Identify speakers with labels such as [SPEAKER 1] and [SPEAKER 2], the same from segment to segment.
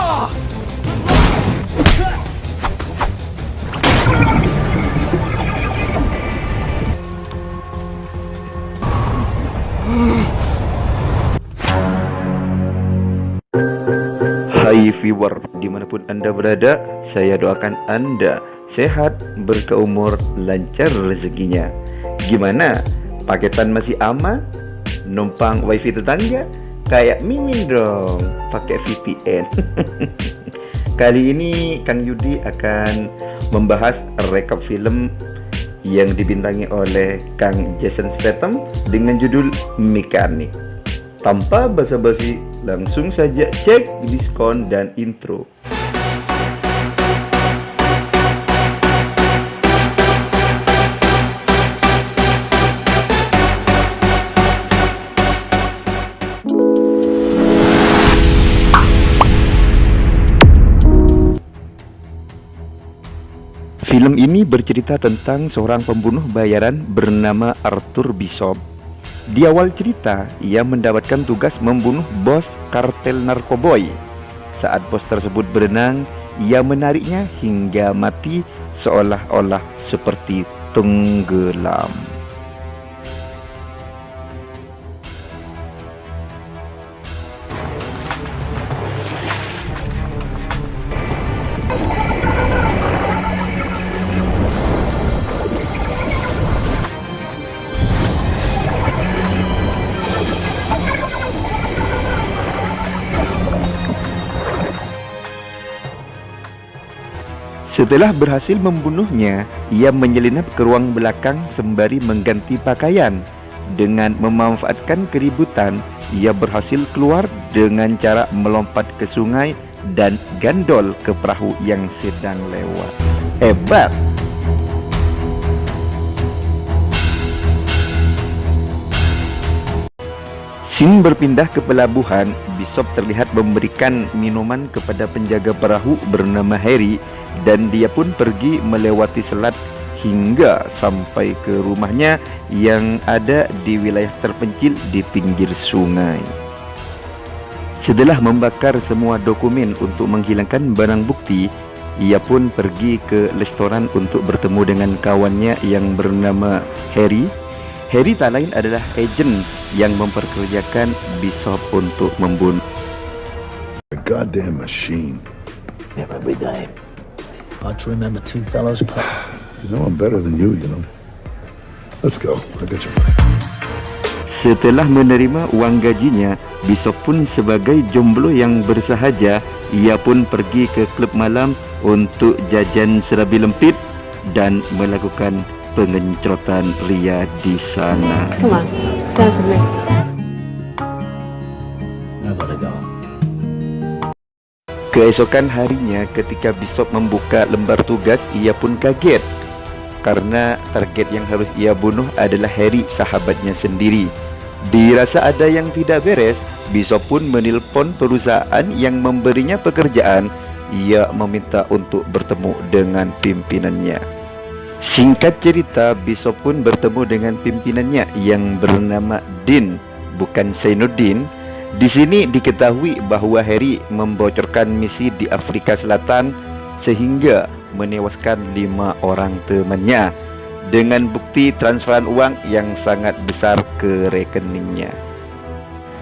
[SPEAKER 1] Hai viewer, dimanapun Anda berada, saya doakan Anda sehat, berkah umur, lancar rezekinya. Gimana? Paketan masih aman? Numpang wifi tetangga? Kayak Mimin dong, pakai VPN. Kali ini Kang Yudi akan membahas rekap film yang dibintangi oleh Kang Jason Statham dengan judul Mechanic. Tanpa basa-basi, langsung saja cek diskon dan intro. Film ini bercerita tentang seorang pembunuh bayaran bernama Arthur Bishop. Di awal cerita, ia mendapatkan tugas membunuh bos kartel narkoboy. Saat bos tersebut berenang, ia menariknya hingga mati seolah-olah seperti tenggelam. Setelah berhasil membunuhnya, ia menyelinap ke ruang belakang sembari mengganti pakaian. Dengan memanfaatkan keributan, ia berhasil keluar dengan cara melompat ke sungai dan gandol ke perahu yang sedang lewat. Hebat! Scene berpindah ke pelabuhan. Bishop terlihat memberikan minuman kepada penjaga perahu bernama Harry, dan dia pun pergi melewati selat hingga sampai ke rumahnya yang ada di wilayah terpencil di pinggir sungai. Setelah membakar semua dokumen untuk menghilangkan barang bukti, ia pun pergi ke restoran untuk bertemu dengan kawannya yang bernama Harry. Harry tak lain adalah agen yang memperkerjakan Bishop untuk membunuh.
[SPEAKER 2] A goddamn machine.
[SPEAKER 3] Yeah, every day. Hard to remember two fellows.
[SPEAKER 2] You know I'm better than you know. Let's go. I got your money.
[SPEAKER 1] Setelah menerima uang gajinya, Bishop pun sebagai jomblo yang bersahaja, ia pun pergi ke klub malam untuk jajan serabi lempit dan melakukan pengencrotan ria di sana.
[SPEAKER 4] Come on, dance with me.
[SPEAKER 3] I gotta go.
[SPEAKER 1] Keesokan harinya, ketika Bishop membuka lembar tugas, ia pun kaget karena target yang harus ia bunuh adalah Harry, sahabatnya sendiri. Dirasa ada yang tidak beres, Bishop pun menelpon perusahaan yang memberinya pekerjaan. Ia meminta untuk bertemu dengan pimpinannya. Singkat cerita, Bishop pun bertemu dengan pimpinannya yang bernama Dean, bukan Zainuddin. Di sini diketahui bahwa Harry membocorkan misi di Afrika Selatan sehingga menewaskan 5 orang temannya dengan bukti transferan uang yang sangat besar ke rekeningnya.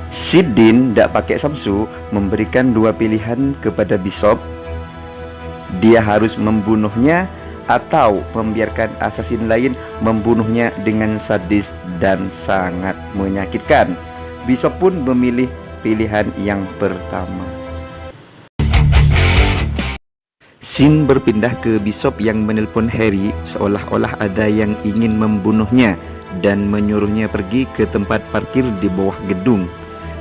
[SPEAKER 1] Si Dean tidak pakai samsu memberikan 2 pilihan kepada Bishop. Dia harus membunuhnya atau membiarkan asasin lain membunuhnya dengan sadis dan sangat menyakitkan. Bishop pun memilih pilihan yang pertama. Scene berpindah ke Bishop yang menelpon Harry seolah-olah ada yang ingin membunuhnya dan menyuruhnya pergi ke tempat parkir di bawah gedung.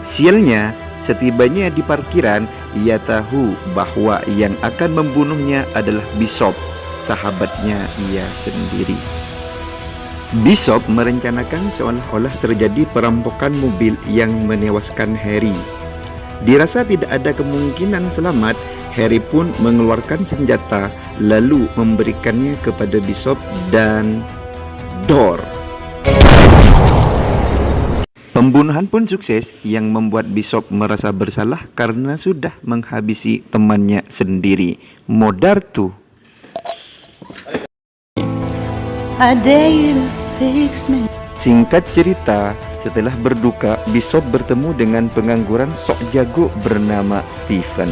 [SPEAKER 1] Sialnya, setibanya di parkiran, ia tahu bahwa yang akan membunuhnya adalah Bishop, sahabatnya ia sendiri. Bishop merencanakan seolah-olah terjadi perampokan mobil yang menewaskan Harry. Dirasa tidak ada kemungkinan selamat, Harry pun mengeluarkan senjata lalu memberikannya kepada Bishop dan Door. Pembunuhan pun sukses yang membuat Bishop merasa bersalah karena sudah menghabisi temannya sendiri, Modartu.
[SPEAKER 5] I dare you to fix me.
[SPEAKER 1] Singkat cerita, setelah berduka, Bishop bertemu dengan pengangguran sok jago bernama Stephen,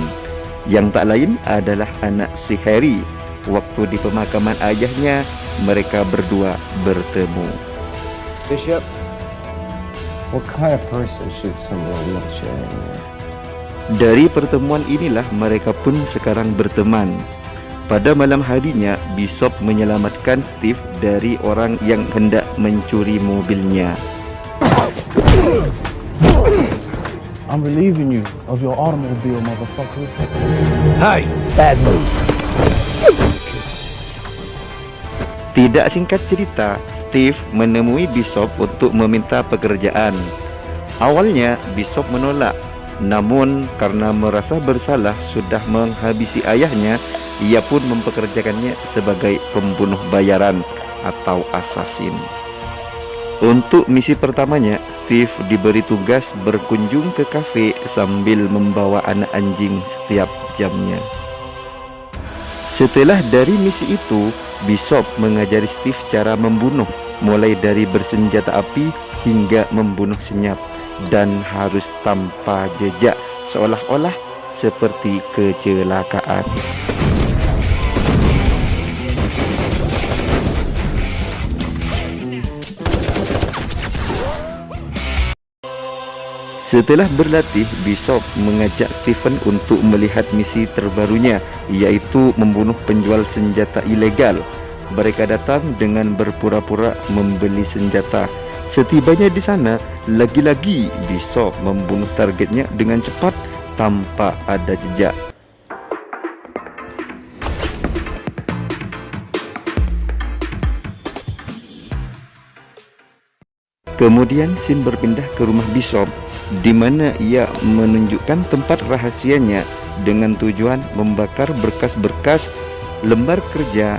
[SPEAKER 1] yang tak lain adalah anak si Harry. Waktu di pemakaman ayahnya, mereka berdua bertemu.
[SPEAKER 6] Bishop, what kind of person should someone wheelchair anymore?
[SPEAKER 1] Dari pertemuan inilah mereka pun sekarang berteman. Pada malam harinya, Bishop menyelamatkan Steve dari orang yang hendak mencuri mobilnya.
[SPEAKER 6] I'm relieving you of your automobile, motherfucker.
[SPEAKER 3] Hey, bad move.
[SPEAKER 1] Tidak singkat cerita, Steve menemui Bishop untuk meminta pekerjaan. Awalnya Bishop menolak, namun karena merasa bersalah sudah menghabisi ayahnya, ia pun mempekerjakannya sebagai pembunuh bayaran atau assassin. Untuk misi pertamanya, Steve diberi tugas berkunjung ke kafe sambil membawa anak anjing setiap jamnya. Setelah dari misi itu, Bishop mengajari Steve cara membunuh, mulai dari bersenjata api hingga membunuh senyap, dan harus tanpa jejak, seolah-olah seperti kecelakaan. Setelah berlatih, Bishop mengajak Stephen untuk melihat misi terbarunya, yaitu membunuh penjual senjata ilegal. Mereka datang dengan berpura-pura membeli senjata. Setibanya di sana, lagi-lagi Bishop membunuh targetnya dengan cepat tanpa ada jejak. Kemudian scene berpindah ke rumah Bishop, di mana ia menunjukkan tempat rahasianya dengan tujuan membakar berkas-berkas lembar kerja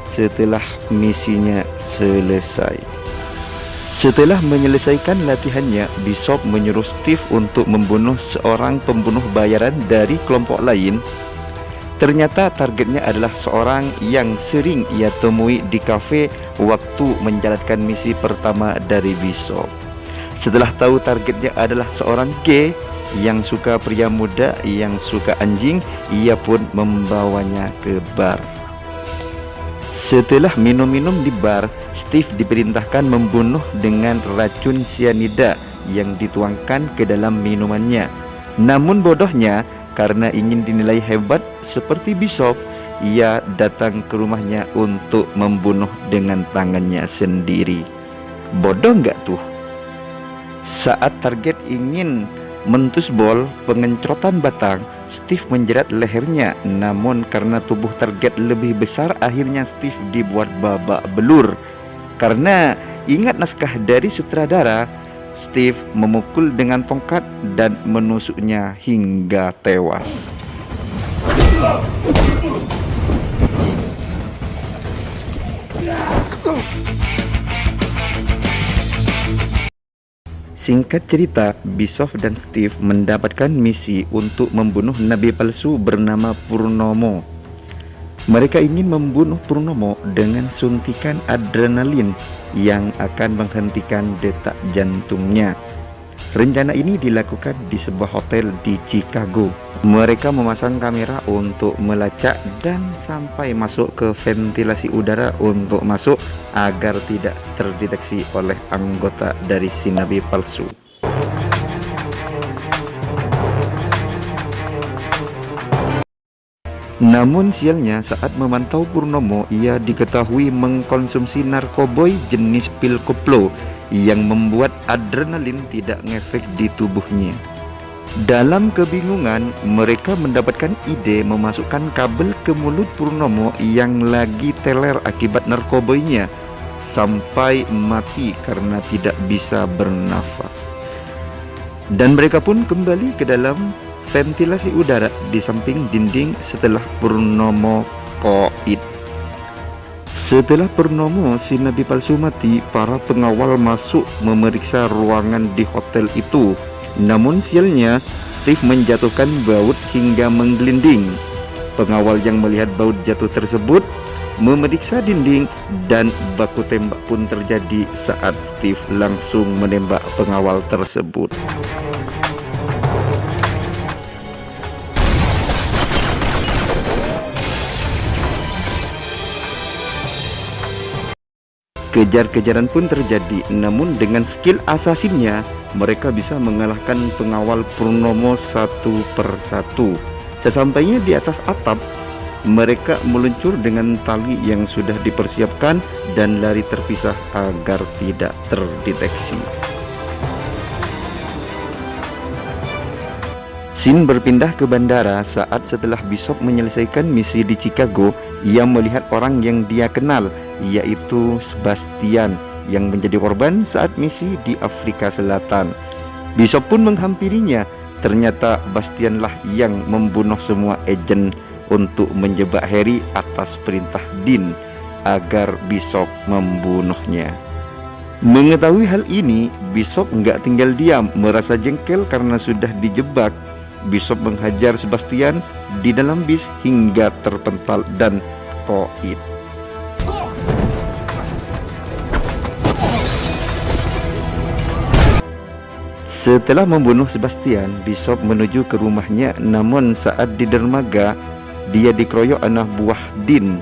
[SPEAKER 1] setelah misinya selesai. Setelah menyelesaikan latihannya, Bishop menyuruh Steve untuk membunuh seorang pembunuh bayaran dari kelompok lain. Ternyata targetnya adalah seorang yang sering ia temui di kafe waktu menjalankan misi pertama dari Bishop. Setelah tahu targetnya adalah seorang gay yang suka pria muda yang suka anjing, ia pun membawanya ke bar. Setelah minum-minum di bar, Steve diperintahkan membunuh dengan racun sianida yang dituangkan ke dalam minumannya. Namun bodohnya, karena ingin dinilai hebat seperti Bishop, ia datang ke rumahnya untuk membunuh dengan tangannya sendiri. Bodoh nggak tuh? Saat target ingin mentusbol pengencrotan batang, Steve menjerat lehernya. Namun karena tubuh target lebih besar, akhirnya Steve dibuat babak belur. Karena ingat naskah dari sutradara, Steve memukul dengan tongkat dan menusuknya hingga tewas. Singkat cerita, Bishop dan Steve mendapatkan misi untuk membunuh nabi palsu bernama Purnomo. Mereka ingin membunuh Purnomo dengan suntikan adrenalin yang akan menghentikan detak jantungnya. Rencana ini dilakukan di sebuah hotel di Chicago. Mereka memasang kamera untuk melacak dan sampai masuk ke ventilasi udara untuk masuk agar tidak terdeteksi oleh anggota dari si nabi palsu. Namun sialnya, saat memantau Purnomo, ia diketahui mengkonsumsi narkoboy jenis pil koplo yang membuat adrenalin tidak ngefek di tubuhnya. Dalam kebingungan, mereka mendapatkan ide memasukkan kabel ke mulut Purnomo yang lagi teler akibat narkoboynya sampai mati karena tidak bisa bernafas. Dan mereka pun kembali ke dalam ventilasi udara di samping dinding setelah Purnomo koid. Setelah Purnomo si nabi palsu mati, para pengawal masuk memeriksa ruangan di hotel itu. Namun sialnya, Steve menjatuhkan baut hingga menggelinding. Pengawal yang melihat baut jatuh tersebut memeriksa dinding dan baku tembak pun terjadi saat Steve langsung menembak pengawal tersebut. Kejar-kejaran pun terjadi, namun dengan skill asasinnya mereka bisa mengalahkan pengawal Purnomo satu persatu. Sesampainya di atas atap, mereka meluncur dengan tali yang sudah dipersiapkan dan lari terpisah agar tidak terdeteksi. Scene berpindah ke bandara saat setelah Bishop menyelesaikan misi di Chicago. Ia melihat orang yang dia kenal, yaitu Sebastian yang menjadi korban saat misi di Afrika Selatan. Bishop pun menghampirinya. Ternyata Bastianlah yang membunuh semua agen untuk menjebak Harry atas perintah Dean agar Bishop membunuhnya. Mengetahui hal ini, Bishop nggak tinggal diam. Merasa jengkel karena sudah dijebak, Bishop menghajar Sebastian di dalam bis hingga terpental dan koit. Setelah membunuh Sebastian, Bishop menuju ke rumahnya. Namun saat di dermaga, dia dikeroyok anak buah Dean.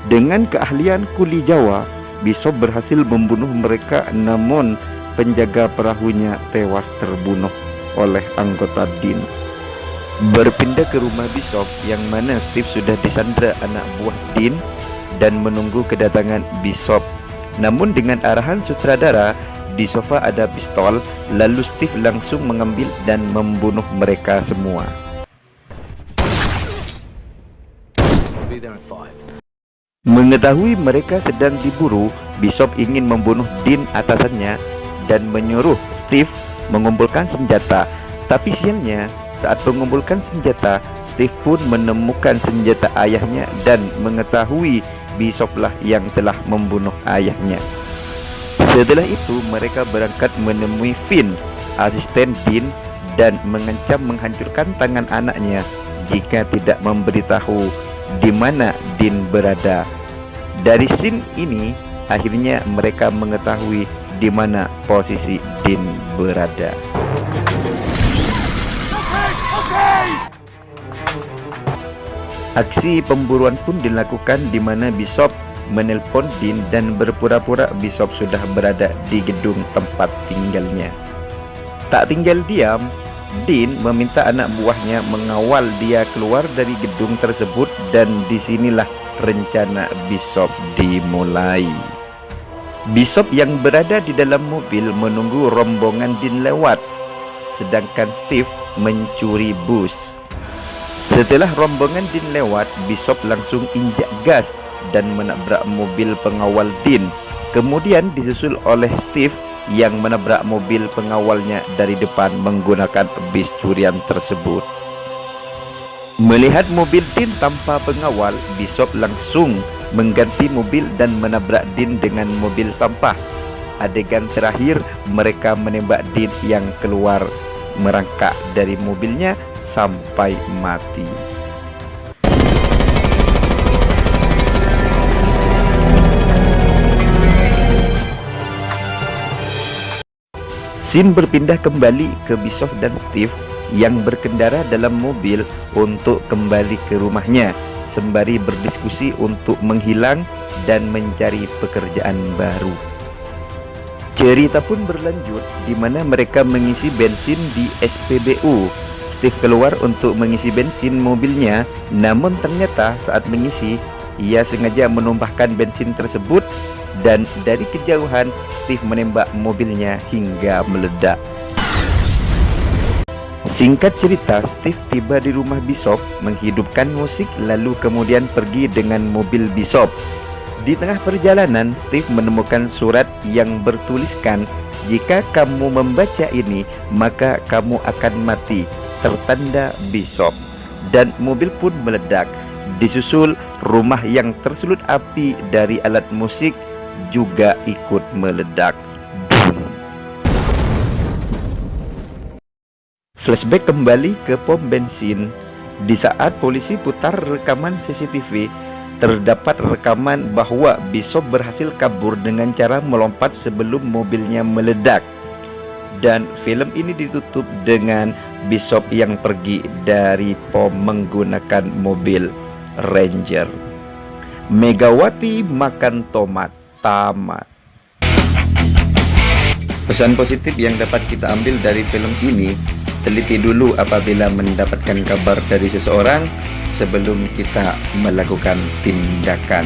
[SPEAKER 1] Dengan keahlian kuli Jawa, Bishop berhasil membunuh mereka, namun penjaga perahunya tewas terbunuh oleh anggota Dean. Berpindah ke rumah Bishop yang mana Steve sudah disandra anak buah Dean dan menunggu kedatangan Bishop. Namun dengan arahan sutradara, di sofa ada pistol, lalu Steve langsung mengambil dan membunuh mereka semua.
[SPEAKER 3] I'll be there in 5.
[SPEAKER 1] Mengetahui mereka sedang diburu, Bishop ingin membunuh Dean atasannya dan menyuruh Steve mengumpulkan senjata. Tapi sialnya, saat mengumpulkan senjata, Steve pun menemukan senjata ayahnya dan mengetahui Bishoplah yang telah membunuh ayahnya. Setelah itu mereka berangkat menemui Finn, asisten Dean, dan mengancam menghancurkan tangan anaknya jika tidak memberitahu di mana Dean berada. Dari scene ini akhirnya mereka mengetahui di mana posisi Dean berada. Aksi pemburuan pun dilakukan di mana Bishop menelpon Dean dan berpura-pura Bishop sudah berada di gedung tempat tinggalnya. Tak tinggal diam, Dean meminta anak buahnya mengawal dia keluar dari gedung tersebut dan disinilah rencana Bishop dimulai. Bishop yang berada di dalam mobil menunggu rombongan Dean lewat, sedangkan Steve mencuri bus. Setelah rombongan Dean lewat, Bishop langsung injak gas dan menabrak mobil pengawal Dean. Kemudian disusul oleh Steve yang menabrak mobil pengawalnya dari depan menggunakan bis curian tersebut. Melihat mobil Dean tanpa pengawal, Bishop langsung mengganti mobil dan menabrak Dean dengan mobil sampah. Adegan terakhir, mereka menembak Dean yang keluar merangkak dari mobilnya sampai mati. Scene berpindah kembali ke Bishop dan Steve yang berkendara dalam mobil untuk kembali ke rumahnya sembari berdiskusi untuk menghilang dan mencari pekerjaan baru. Cerita pun berlanjut di mana mereka mengisi bensin di SPBU. Steve keluar untuk mengisi bensin mobilnya, namun ternyata saat mengisi ia sengaja menumpahkan bensin tersebut dan dari kejauhan Steve menembak mobilnya hingga meledak. Singkat cerita, Steve tiba di rumah Bishop, menghidupkan musik lalu kemudian pergi dengan mobil Bishop. Di tengah perjalanan, Steve menemukan surat yang bertuliskan, "Jika kamu membaca ini, maka kamu akan mati," tertanda Bishop. Dan mobil pun meledak. Disusul rumah yang tersulut api dari alat musik juga ikut meledak. Flashback kembali ke pom bensin. Di saat polisi putar rekaman CCTV, terdapat rekaman bahwa Bishop berhasil kabur dengan cara melompat sebelum mobilnya meledak. Dan film ini ditutup dengan Bishop yang pergi dari pom menggunakan mobil Ranger. Megawati makan tomat, tamat. Pesan positif yang dapat kita ambil dari film ini: teliti dulu apabila mendapatkan kabar dari seseorang sebelum kita melakukan tindakan.